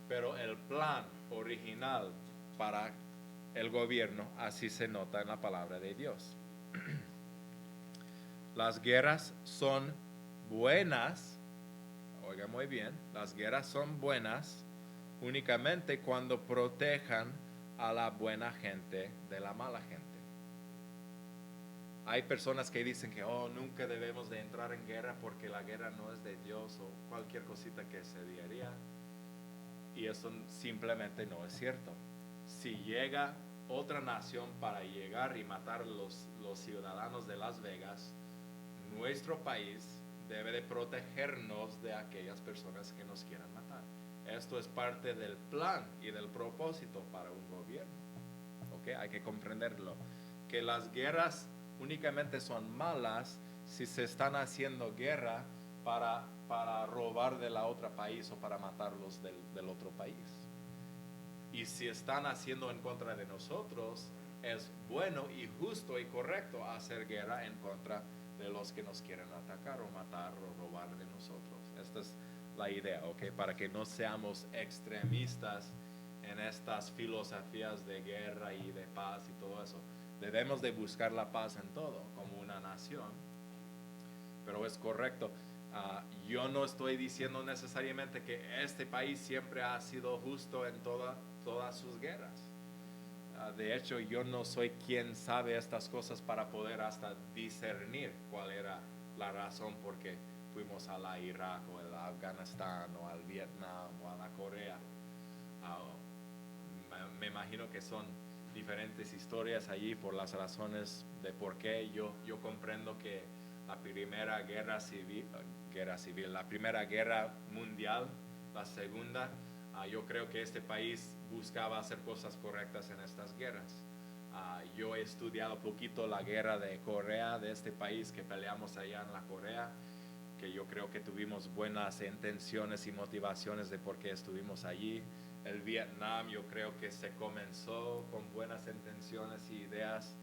Pero el plan original para el gobierno así se nota en la palabra de Dios. Las guerras son buenas, oiga muy bien, las guerras son buenas únicamente cuando protejan a la buena gente de la mala gente. Hay personas que dicen que nunca debemos de entrar en guerra porque la guerra no es de Dios o cualquier cosita que se diría. Y eso simplemente no es cierto. Si llega otra nación para llegar y matar a los ciudadanos de Las Vegas, nuestro país debe de protegernos de aquellas personas que nos quieran matar. Esto es parte del plan y del propósito para un gobierno. ¿Okay? Hay que comprenderlo. Que las guerras únicamente son malas si se están haciendo guerra para robar de la otra país o para matarlos del otro país. Y si están haciendo en contra de nosotros, es bueno y justo y correcto hacer guerra en contra de los que nos quieren atacar o matar o robar de nosotros. Esta es la idea, ¿ok? Para que no seamos extremistas en estas filosofías de guerra y de paz y todo eso. Debemos de buscar la paz en todo, como una nación. Pero es correcto. Yo no estoy diciendo necesariamente que este país siempre ha sido justo en todas sus guerras. De hecho, yo no soy quien sabe estas cosas para poder hasta discernir cuál era la razón por qué fuimos a la Irak o al Afganistán o al Vietnam o a la Corea. Me imagino que son diferentes historias allí por las razones de por qué. Yo comprendo que la primera guerra civil, la primera guerra mundial, la segunda, yo creo que este país buscaba hacer cosas correctas en estas guerras. Yo he estudiado un poquito la guerra de Corea, de este país que peleamos allá en la Corea, que yo creo que tuvimos buenas intenciones y motivaciones de por qué estuvimos allí. El Vietnam yo creo que se comenzó con buenas intenciones y ideas.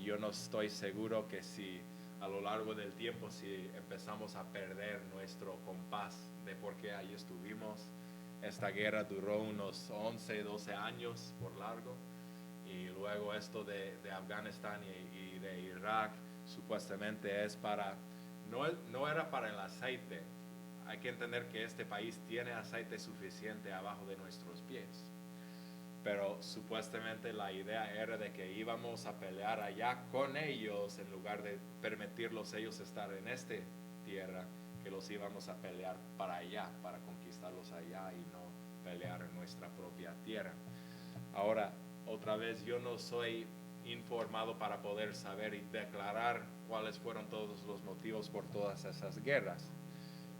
Yo no estoy seguro que si a lo largo del tiempo si empezamos a perder nuestro compás de por qué ahí estuvimos. Esta guerra duró unos 11, 12 años por largo, y luego esto de Afganistán y de Irak supuestamente es para, no era para el aceite. Hay que entender que este país tiene aceite suficiente abajo de nuestros pies, pero supuestamente la idea era de que íbamos a pelear allá con ellos en lugar de permitirlos ellos estar en esta tierra, que los íbamos a pelear para allá, para conquistarlos allá y no pelear en nuestra propia tierra. Ahora, otra vez, yo no soy informado para poder saber y declarar cuáles fueron todos los motivos por todas esas guerras.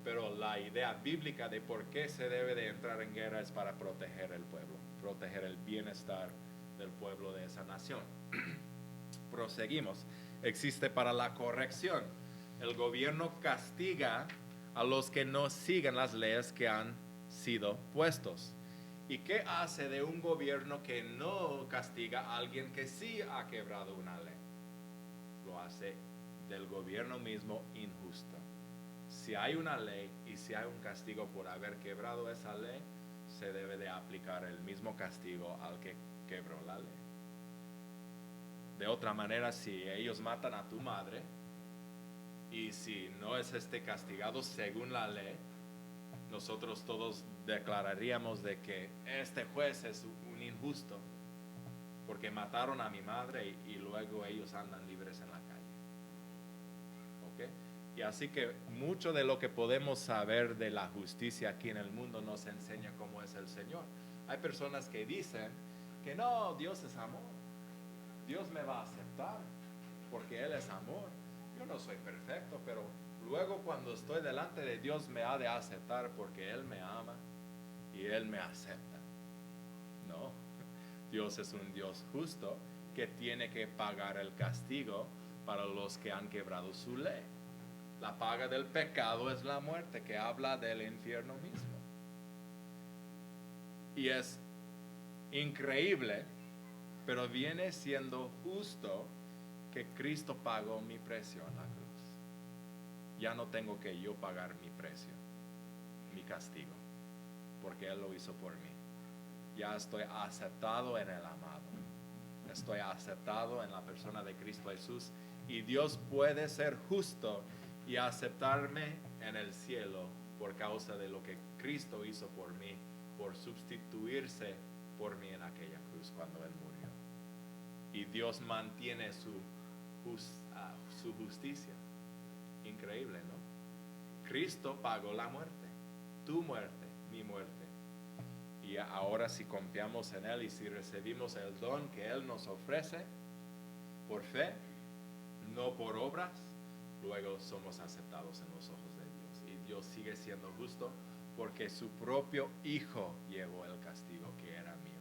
Pero la idea bíblica de por qué se debe de entrar en guerra es para proteger el pueblo, proteger el bienestar del pueblo de esa nación. Proseguimos. Existe para la corrección. El gobierno castiga a los que no siguen las leyes que han sido puestos. ¿Y qué hace de un gobierno que no castiga a alguien que sí ha quebrado una ley? Lo hace del gobierno mismo injusto. Si hay una ley y si hay un castigo por haber quebrado esa ley, se debe de aplicar el mismo castigo al que quebró la ley. De otra manera, si ellos matan a tu madre y si no es castigado según la ley, nosotros todos declararíamos de que este juez es un injusto porque mataron a mi madre y luego ellos andan libres en la calle. ¿Ok? Y así que mucho de lo que podemos saber de la justicia aquí en el mundo nos enseña cómo es el Señor. Hay personas que dicen que no, Dios es amor. Dios me va a aceptar porque Él es amor. Yo no soy perfecto, pero luego cuando estoy delante de Dios me ha de aceptar porque Él me ama y Él me acepta. No, Dios es un Dios justo que tiene que pagar el castigo para los que han quebrado su ley. La paga del pecado es la muerte, que habla del infierno mismo. Y es increíble, pero viene siendo justo que Cristo pagó mi precio en la cruz. Ya no tengo que yo pagar mi precio, mi castigo, porque Él lo hizo por mí. Ya estoy aceptado en el amado. Estoy aceptado en la persona de Cristo Jesús. Y Dios puede ser justo y aceptarme en el cielo por causa de lo que Cristo hizo por mí, por sustituirse por mí en aquella cruz cuando Él murió. Y Dios mantiene su justicia. Increíble, ¿no? Cristo pagó la muerte, tu muerte, mi muerte. Y ahora si confiamos en Él y si recibimos el don que Él nos ofrece por fe, no por obras, luego somos aceptados en los ojos de Dios. Y Dios sigue siendo justo porque su propio Hijo llevó el castigo que era mío,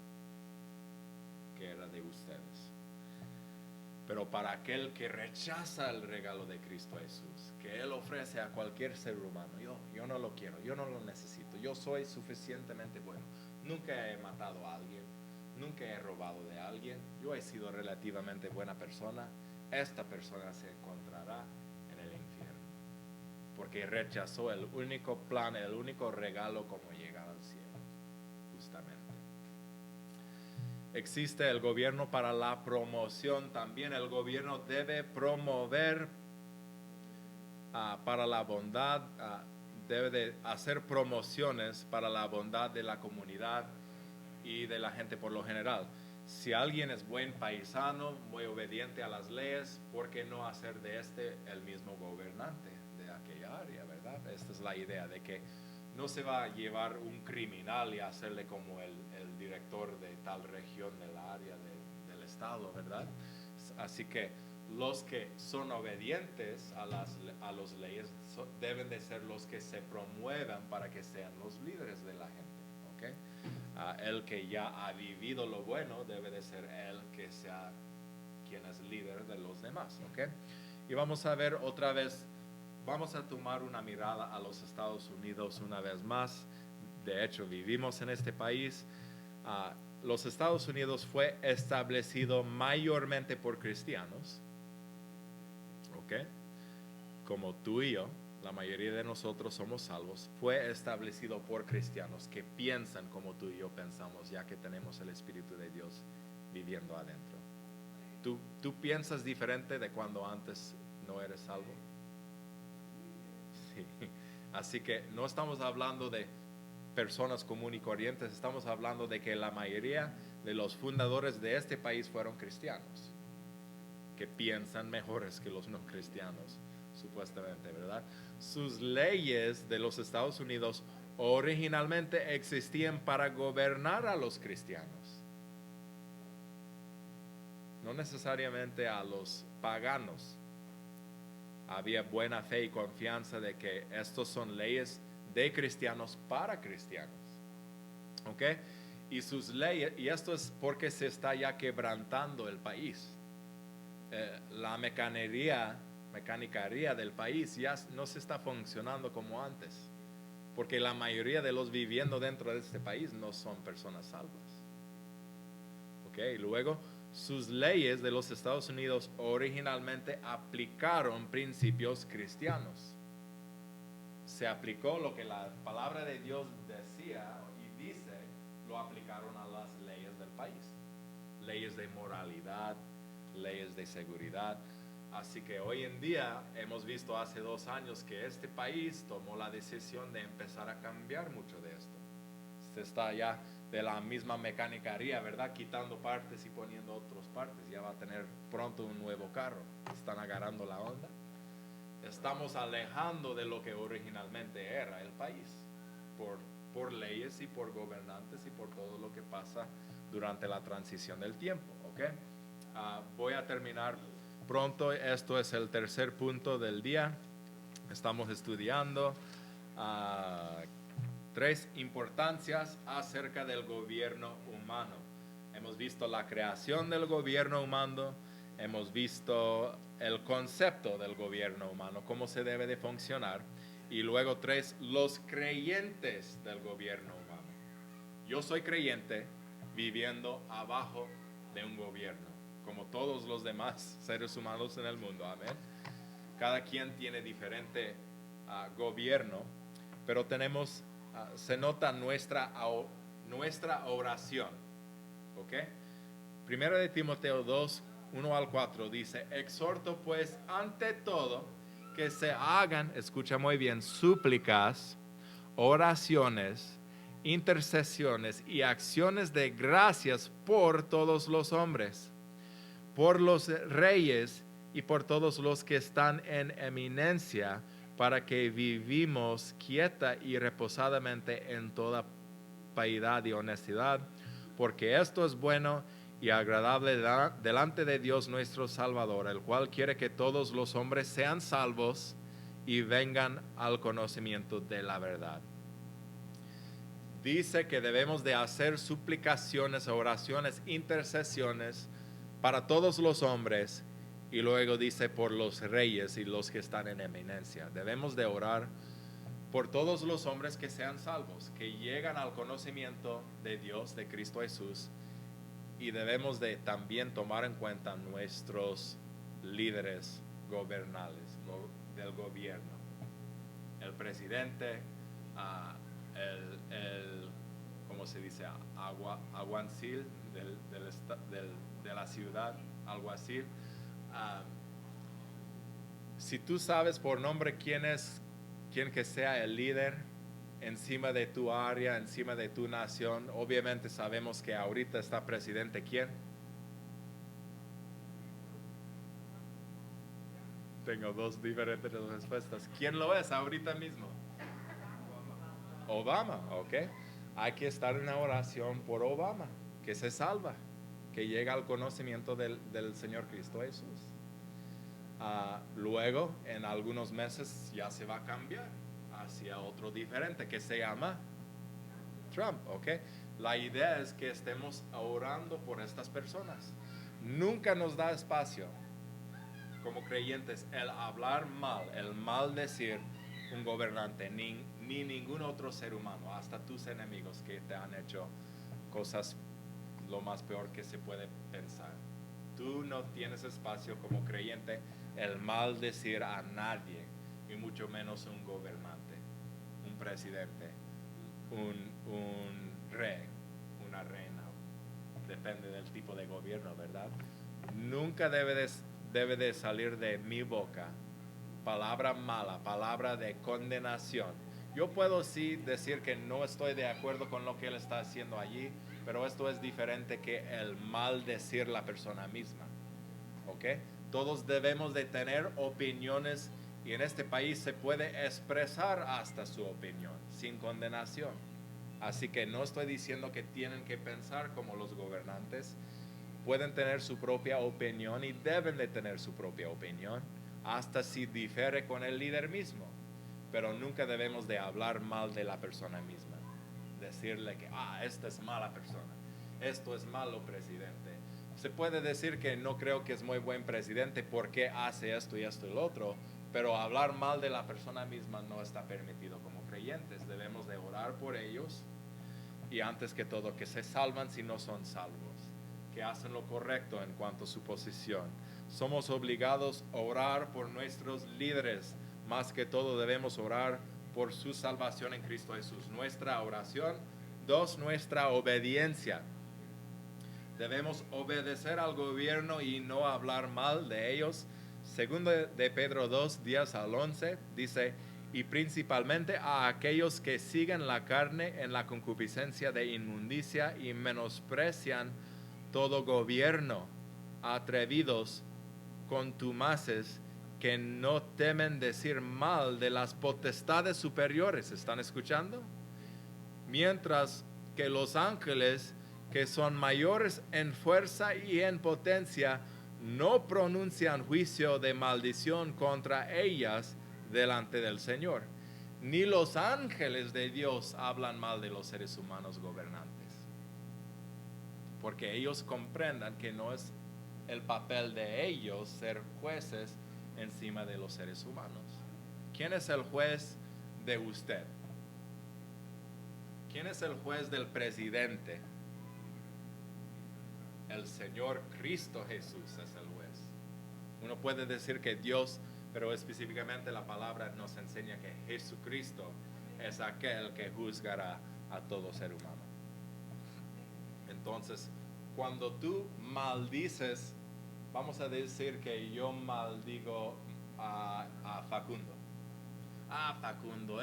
que era de ustedes. Pero para aquel que rechaza el regalo de Cristo Jesús, que Él ofrece a cualquier ser humano, yo no lo quiero, yo no lo necesito, yo soy suficientemente bueno. Nunca he matado a alguien, nunca he robado de alguien, yo he sido relativamente buena persona. Esta persona se encontrará en el infierno porque rechazó el único plan, el único regalo como llegar al cielo, justamente. existe el gobierno para la promoción. También el gobierno debe promover para la bondad, debe de hacer promociones para la bondad de la comunidad y de la gente por lo general. Si alguien es buen paisano, muy obediente a las leyes, ¿por qué no hacer de este el mismo gobernante de aquella área, verdad? Esta es la idea de que no se va a llevar un criminal y hacerle como el director de tal región del área del estado, ¿verdad? Así que los que son obedientes a las leyes deben de ser los que se promuevan para que sean los líderes de la gente, ¿ok? El que ya ha vivido lo bueno debe de ser el que sea quien es líder de los demás, ¿ok? Y vamos a ver otra vez, vamos a tomar una mirada a los Estados Unidos una vez más. De hecho, vivimos en este país. Los Estados Unidos fue establecido mayormente por cristianos, ¿ok? Como tú y yo, la mayoría de nosotros somos salvos. Fue establecido por cristianos que piensan como tú y yo pensamos, ya que tenemos el Espíritu de Dios viviendo adentro. ¿Tú piensas diferente de cuando antes no eres salvo? Sí. Así que no estamos hablando de personas comunes y corrientes, estamos hablando de que la mayoría de los fundadores de este país fueron cristianos, que piensan mejores que los no cristianos, supuestamente, ¿verdad? Sus leyes de los Estados Unidos originalmente existían para gobernar a los cristianos, no necesariamente a los paganos. Había buena fe y confianza de que estos son leyes de cristianos para cristianos, ¿ok? Y sus leyes, y esto es porque se está ya quebrantando el país. La mecanicaría del país ya no se está funcionando como antes, porque la mayoría de los viviendo dentro de este país no son personas salvas, ¿ok? Luego, sus leyes de los Estados Unidos originalmente aplicaron principios cristianos. Se aplicó lo que la palabra de Dios decía y dice, lo aplicaron a las leyes del país. Leyes de moralidad, leyes de seguridad. Así que hoy en día hemos visto hace 2 años que este país tomó la decisión de empezar a cambiar mucho de esto. Se está ya de la misma mecanicaría, ¿verdad? Quitando partes y poniendo otras partes. Ya va a tener pronto un nuevo carro. ¿Están agarrando la onda? Estamos alejando de lo que originalmente era el país por leyes y por gobernantes y por todo lo que pasa durante la transición del tiempo, ¿ok? Voy a terminar pronto. Esto es el tercer punto del día. Estamos estudiando 3 importancias acerca del gobierno humano. Hemos visto la creación del gobierno humano, hemos visto el concepto del gobierno humano, cómo se debe de funcionar, y luego 3, los creyentes del gobierno humano. Yo soy creyente viviendo abajo de un gobierno, como todos los demás seres humanos en el mundo, amén. Cada quien tiene diferente gobierno, pero tenemos, se nota nuestra oración, ¿ok? Primera de Timoteo 2, 1 al 4 dice, exhorto pues ante todo que se hagan, escucha muy bien, súplicas, oraciones, intercesiones y acciones de gracias por todos los hombres, por los reyes y por todos los que están en eminencia, para que vivimos quieta y reposadamente en toda piedad y honestidad, porque esto es bueno y agradable delante de Dios nuestro Salvador, el cual quiere que todos los hombres sean salvos y vengan al conocimiento de la verdad. Dice que debemos de hacer suplicaciones, oraciones, intercesiones para todos los hombres, y luego dice por los reyes y los que están en eminencia. Debemos de orar por todos los hombres que sean salvos, que llegan al conocimiento de Dios, de Cristo Jesús, y debemos de también tomar en cuenta nuestros líderes gobernales del gobierno, el presidente, ¿cómo se dice? Aguancil, de la ciudad, algo así. Ah, si tú sabes por nombre quién que sea el líder encima de tu área, encima de tu nación, obviamente sabemos que ahorita está presidente ¿quién? Tengo dos diferentes respuestas. ¿Quién lo es ahorita mismo? Obama, ¿ok? Hay que estar en la oración por Obama, que se salva, que llega al conocimiento del Señor Cristo Jesús. Luego, en algunos meses, ya se va a cambiar hacia otro diferente que se llama Trump, ¿ok? La idea es que estemos orando por estas personas. Nunca nos da espacio como creyentes el hablar mal, el maldecir un gobernante, ni ningún otro ser humano, hasta tus enemigos que te han hecho cosas lo más peor que se puede pensar. Tú no tienes espacio como creyente el maldecir a nadie, y mucho menos un gobernante, un presidente, un rey, una reina, depende del tipo de gobierno, ¿verdad? Nunca debe de salir de mi boca palabra mala, palabra de condenación. Yo puedo sí decir que no estoy de acuerdo con lo que él está haciendo allí, pero esto es diferente que el maldecir la persona misma, ¿ok? Todos debemos de tener opiniones y en este país se puede expresar hasta su opinión sin condenación. Así que no estoy diciendo que tienen que pensar como los gobernantes. Pueden tener su propia opinión y deben de tener su propia opinión, hasta si difiere con el líder mismo. Pero nunca debemos de hablar mal de la persona misma. Decirle que, esta es mala persona, esto es malo presidente. Se puede decir que no creo que es muy buen presidente porque hace esto y esto y lo otro, pero hablar mal de la persona misma no está permitido como creyentes. Debemos de orar por ellos y antes que todo que se salvan si no son salvos, que hacen lo correcto en cuanto a su posición. Somos obligados a orar por nuestros líderes. Más que todo debemos orar por su salvación en Cristo Jesús. Nuestra oración. 2, nuestra obediencia. Debemos obedecer al gobierno y no hablar mal de ellos. Segundo de Pedro 2, 10 al 11, dice, y principalmente a aquellos que siguen la carne en la concupiscencia de inmundicia y menosprecian todo gobierno, atrevidos, contumaces, que no temen decir mal de las potestades superiores. ¿Están escuchando? Mientras que los ángeles, que son mayores en fuerza y en potencia, no pronuncian juicio de maldición contra ellas delante del Señor. Ni los ángeles de Dios hablan mal de los seres humanos gobernantes, porque ellos comprendan que no es el papel de ellos ser jueces encima de los seres humanos. ¿Quién es el juez de usted? ¿Quién es el juez del presidente? El Señor Cristo Jesús es el juez. Uno puede decir que Dios, pero específicamente la palabra nos enseña que Jesucristo es aquel que juzgará a todo ser humano. Entonces, cuando tú maldices, vamos a decir que yo maldigo a Facundo. Facundo,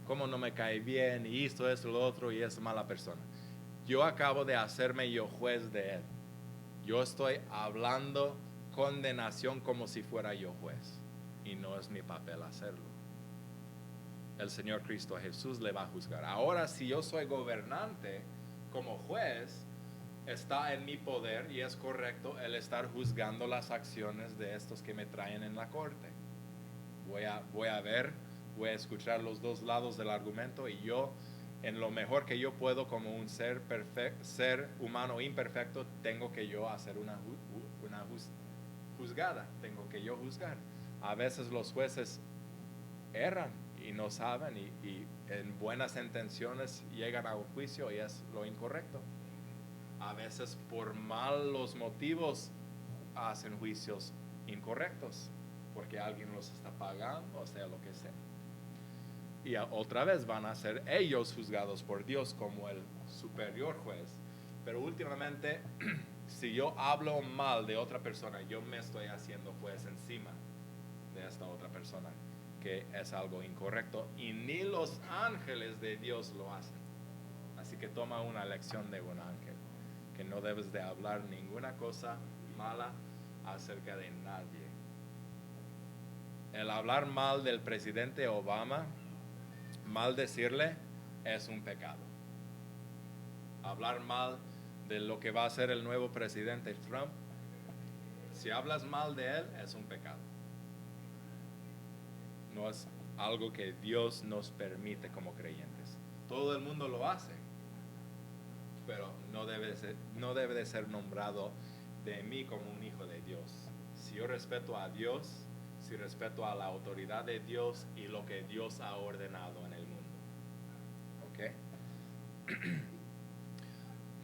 cómo no me cae bien, y esto, lo otro, y es mala persona. Yo acabo de hacerme yo juez de él. Yo estoy hablando condenación como si fuera yo juez, y no es mi papel hacerlo. El Señor Cristo Jesús le va a juzgar. Ahora, si yo soy gobernante como juez, está en mi poder y es correcto el estar juzgando las acciones de estos que me traen en la corte. Voy a escuchar los dos lados del argumento, y yo, en lo mejor que yo puedo como un ser humano imperfecto, tengo que yo hacer una juzgada, tengo que yo juzgar. A veces los jueces erran y no saben, y en buenas intenciones llegan a un juicio y es lo incorrecto. A veces por malos motivos hacen juicios incorrectos, porque alguien los está pagando, o sea, lo que sea. Y otra vez van a ser ellos juzgados por Dios como el superior juez. Pero últimamente, si yo hablo mal de otra persona, yo me estoy haciendo pues encima de esta otra persona, que es algo incorrecto. Y ni los ángeles de Dios lo hacen. Así que toma una lección de un ángel, que no debes de hablar ninguna cosa mala acerca de nadie. El hablar mal del presidente Obama, maldecirle, es un pecado. Hablar mal de lo que va a ser el nuevo presidente Trump, si hablas mal de él, es un pecado. No es algo que Dios nos permite como creyentes. Todo el mundo lo hace, pero no debe de ser nombrado de mí como un hijo de Dios. Si yo respeto a Dios, si respeto a la autoridad de Dios y lo que Dios ha ordenado en el mundo. ¿Ok?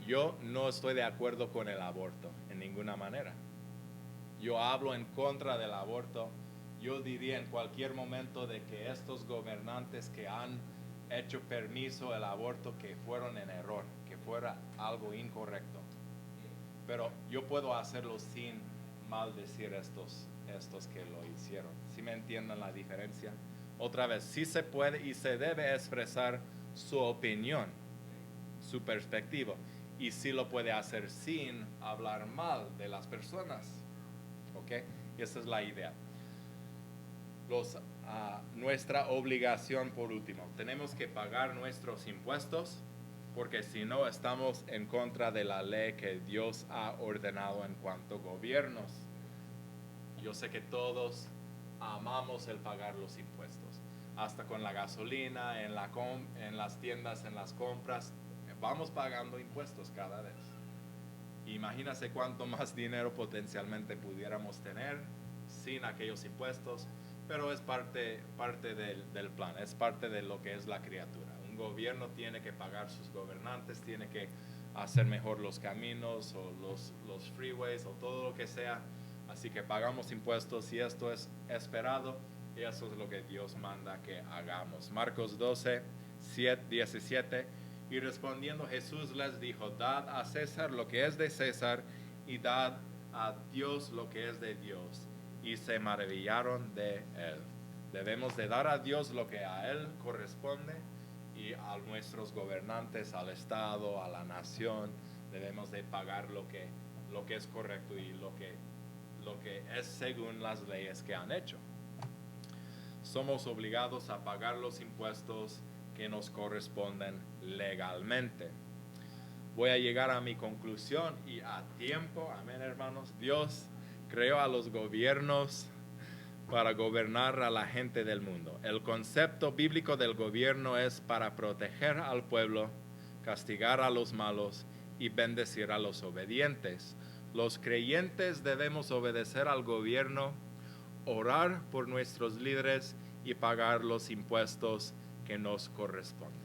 Yo no estoy de acuerdo con el aborto en ninguna manera. Yo hablo en contra del aborto. Yo diría en cualquier momento de que estos gobernantes que han hecho permiso el aborto, que fueron en error, que fuera algo incorrecto. Pero yo puedo hacerlo sin maldecir estos que lo hicieron. ¿Sí me entienden la diferencia? Otra vez, sí se puede y se debe expresar su opinión, su perspectiva. Y sí lo puede hacer sin hablar mal de las personas. ¿Ok? Y esa es la idea. Nuestra obligación por último. Tenemos que pagar nuestros impuestos, porque si no estamos en contra de la ley que Dios ha ordenado en cuanto a gobiernos. Yo sé que todos amamos el pagar los impuestos, hasta con la gasolina, en las tiendas, en las compras, vamos pagando impuestos cada vez. Imagínate cuánto más dinero potencialmente pudiéramos tener sin aquellos impuestos, pero es parte del plan, es parte de lo que es la criatura. Un gobierno tiene que pagar sus gobernantes, tiene que hacer mejor los caminos o los freeways o todo lo que sea. Así que pagamos impuestos y esto es esperado y eso es lo que Dios manda que hagamos. Marcos 12, 17. Y respondiendo Jesús les dijo, dad a César lo que es de César y dad a Dios lo que es de Dios. Y se maravillaron de él. Debemos de dar a Dios lo que a él corresponde y a nuestros gobernantes, al Estado, a la nación, debemos de pagar lo que es correcto y lo que es según las leyes que han hecho. Somos obligados a pagar los impuestos que nos corresponden legalmente. Voy a llegar a mi conclusión y a tiempo, amén hermanos. Dios creó a los gobiernos para gobernar a la gente del mundo. El concepto bíblico del gobierno es para proteger al pueblo, castigar a los malos y bendecir a los obedientes. Los creyentes debemos obedecer al gobierno, orar por nuestros líderes y pagar los impuestos que nos corresponden.